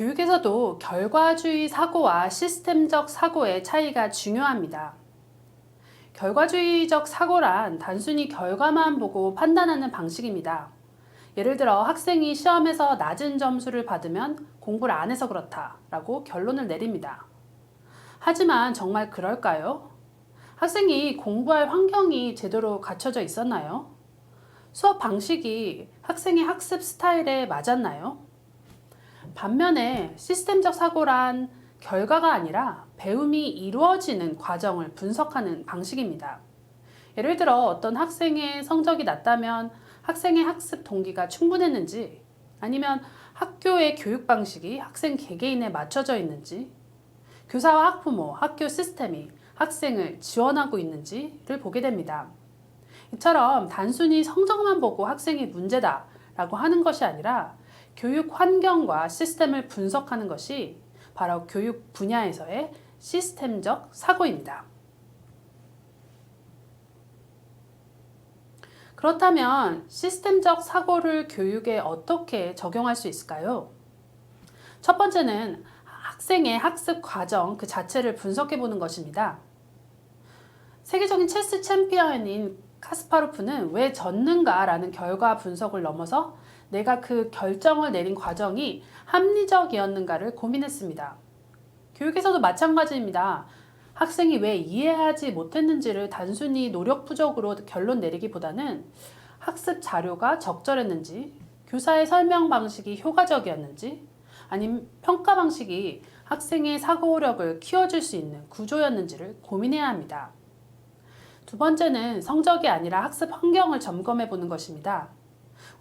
교육에서도 결과주의 사고와 시스템적 사고의 차이가 중요합니다. 결과주의적 사고란 단순히 결과만 보고 판단하는 방식입니다. 예를 들어 학생이 시험에서 낮은 점수를 받으면 공부를 안 해서 그렇다 라고 결론을 내립니다. 하지만 정말 그럴까요? 학생이 공부할 환경이 제대로 갖춰져 있었나요? 수업 방식이 학생의 학습 스타일에 맞았나요? 반면에 시스템적 사고란 결과가 아니라 배움이 이루어지는 과정을 분석하는 방식입니다. 예를 들어 어떤 학생의 성적이 낮다면 학생의 학습 동기가 충분했는지, 아니면 학교의 교육 방식이 학생 개개인에 맞춰져 있는지, 교사와 학부모, 학교 시스템이 학생을 지원하고 있는지를 보게 됩니다. 이처럼 단순히 성적만 보고 학생이 문제다 라고 하는 것이 아니라 교육 환경과 시스템을 분석하는 것이 바로 교육 분야에서의 시스템적 사고입니다. 그렇다면 시스템적 사고를 교육에 어떻게 적용할 수 있을까요? 첫 번째는 학생의 학습 과정 그 자체를 분석해 보는 것입니다. 세계적인 체스 챔피언인 카스파로프는 왜 졌는가라는 결과 분석을 넘어서 내가 그 결정을 내린 과정이 합리적이었는가를 고민했습니다. 교육에서도 마찬가지입니다. 학생이 왜 이해하지 못했는지를 단순히 노력 부족으로 결론 내리기보다는 학습 자료가 적절했는지, 교사의 설명 방식이 효과적이었는지, 아니면 평가 방식이 학생의 사고력을 키워줄 수 있는 구조였는지를 고민해야 합니다. 두 번째는 성적이 아니라 학습 환경을 점검해 보는 것입니다.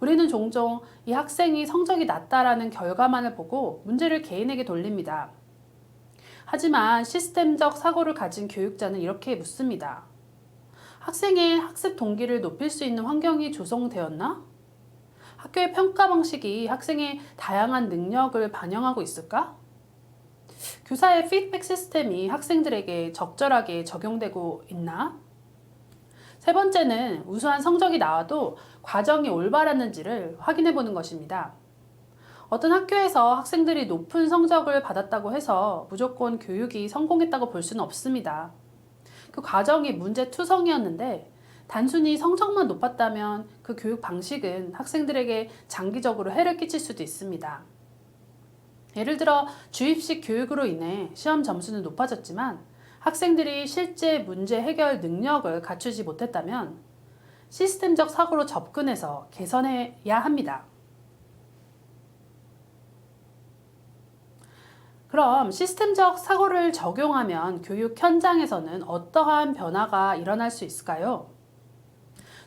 우리는 종종 이 학생이 성적이 낮다라는 결과만을 보고 문제를 개인에게 돌립니다. 하지만 시스템적 사고를 가진 교육자는 이렇게 묻습니다. 학생의 학습 동기를 높일 수 있는 환경이 조성되었나? 학교의 평가 방식이 학생의 다양한 능력을 반영하고 있을까? 교사의 피드백 시스템이 학생들에게 적절하게 적용되고 있나? 세 번째는 우수한 성적이 나와도 과정이 올바랐는지를 확인해 보는 것입니다. 어떤 학교에서 학생들이 높은 성적을 받았다고 해서 무조건 교육이 성공했다고 볼 수는 없습니다. 그 과정이 문제투성이었는데 단순히 성적만 높았다면 그 교육 방식은 학생들에게 장기적으로 해를 끼칠 수도 있습니다. 예를 들어 주입식 교육으로 인해 시험 점수는 높아졌지만 학생들이 실제 문제 해결 능력을 갖추지 못했다면 시스템적 사고로 접근해서 개선해야 합니다. 그럼 시스템적 사고를 적용하면 교육 현장에서는 어떠한 변화가 일어날 수 있을까요?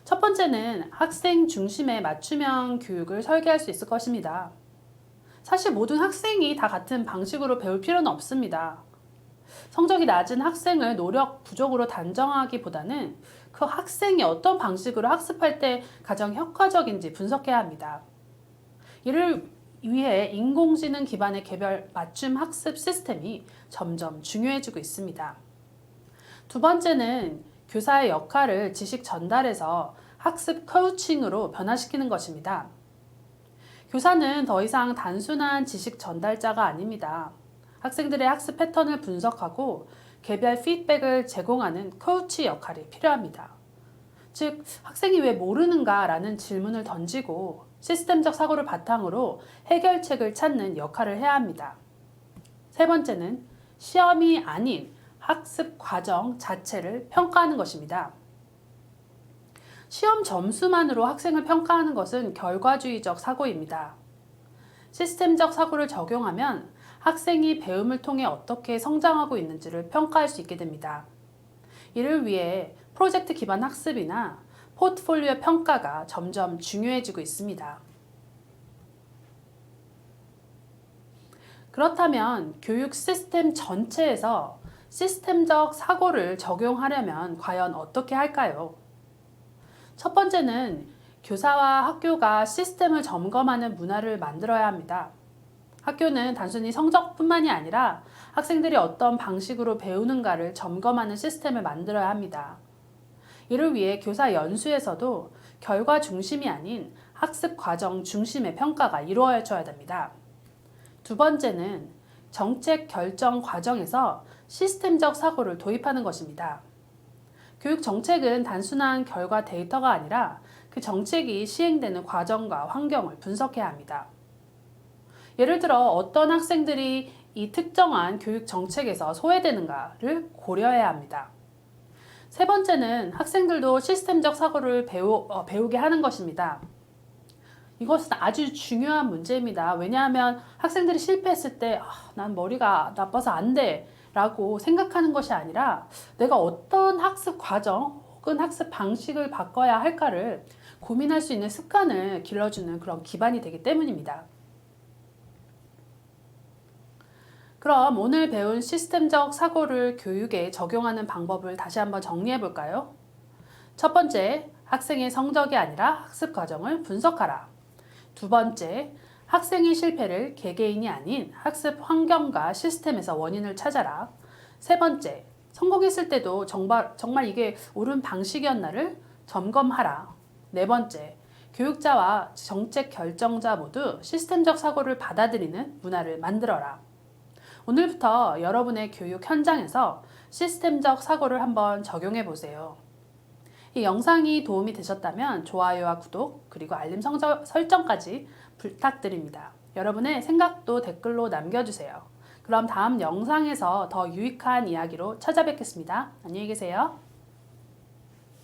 첫 번째는 학생 중심의 맞춤형 교육을 설계할 수 있을 것입니다. 사실 모든 학생이 다 같은 방식으로 배울 필요는 없습니다. 성적이 낮은 학생을 노력 부족으로 단정하기보다는 그 학생이 어떤 방식으로 학습할 때 가장 효과적인지 분석해야 합니다. 이를 위해 인공지능 기반의 개별 맞춤 학습 시스템이 점점 중요해지고 있습니다. 두 번째는 교사의 역할을 지식 전달에서 학습 코칭으로 변화시키는 것입니다. 교사는 더 이상 단순한 지식 전달자가 아닙니다. 학생들의 학습 패턴을 분석하고 개별 피드백을 제공하는 코치 역할이 필요합니다. 즉, 학생이 왜 모르는가라는 질문을 던지고 시스템적 사고를 바탕으로 해결책을 찾는 역할을 해야 합니다. 세 번째는 시험이 아닌 학습 과정 자체를 평가하는 것입니다. 시험 점수만으로 학생을 평가하는 것은 결과주의적 사고입니다. 시스템적 사고를 적용하면 학생이 배움을 통해 어떻게 성장하고 있는지를 평가할 수 있게 됩니다. 이를 위해 프로젝트 기반 학습이나 포트폴리오 평가가 점점 중요해지고 있습니다. 그렇다면 교육 시스템 전체에서 시스템적 사고를 적용하려면 과연 어떻게 할까요? 첫 번째는 교사와 학교가 시스템을 점검하는 문화를 만들어야 합니다. 학교는 단순히 성적뿐만이 아니라 학생들이 어떤 방식으로 배우는가를 점검하는 시스템을 만들어야 합니다. 이를 위해 교사 연수에서도 결과 중심이 아닌 학습 과정 중심의 평가가 이루어져야 됩니다. 두 번째는 정책 결정 과정에서 시스템적 사고를 도입하는 것입니다. 교육 정책은 단순한 결과 데이터가 아니라 그 정책이 시행되는 과정과 환경을 분석해야 합니다. 예를 들어 어떤 학생들이 이 특정한 교육 정책에서 소외되는가를 고려해야 합니다. 세 번째는 학생들도 시스템적 사고를 배우게 하는 것입니다. 이것은 아주 중요한 문제입니다. 왜냐하면 학생들이 실패했을 때 난 머리가 나빠서 안 돼 라고 생각하는 것이 아니라 내가 어떤 학습 과정 혹은 학습 방식을 바꿔야 할까를 고민할 수 있는 습관을 길러주는 그런 기반이 되기 때문입니다. 그럼 오늘 배운 시스템적 사고를 교육에 적용하는 방법을 다시 한번 정리해 볼까요? 첫 번째, 학생의 성적이 아니라 학습 과정을 분석하라. 두 번째, 학생의 실패를 개개인이 아닌 학습 환경과 시스템에서 원인을 찾아라. 세 번째, 성공했을 때도 정말 이게 옳은 방식이었나를 점검하라. 네 번째, 교육자와 정책 결정자 모두 시스템적 사고를 받아들이는 문화를 만들어라. 오늘부터 여러분의 교육 현장에서 시스템적 사고를 한번 적용해 보세요. 이 영상이 도움이 되셨다면 좋아요와 구독 그리고 알림 설정까지 부탁드립니다. 여러분의 생각도 댓글로 남겨주세요. 그럼 다음 영상에서 더 유익한 이야기로 찾아뵙겠습니다. 안녕히 계세요.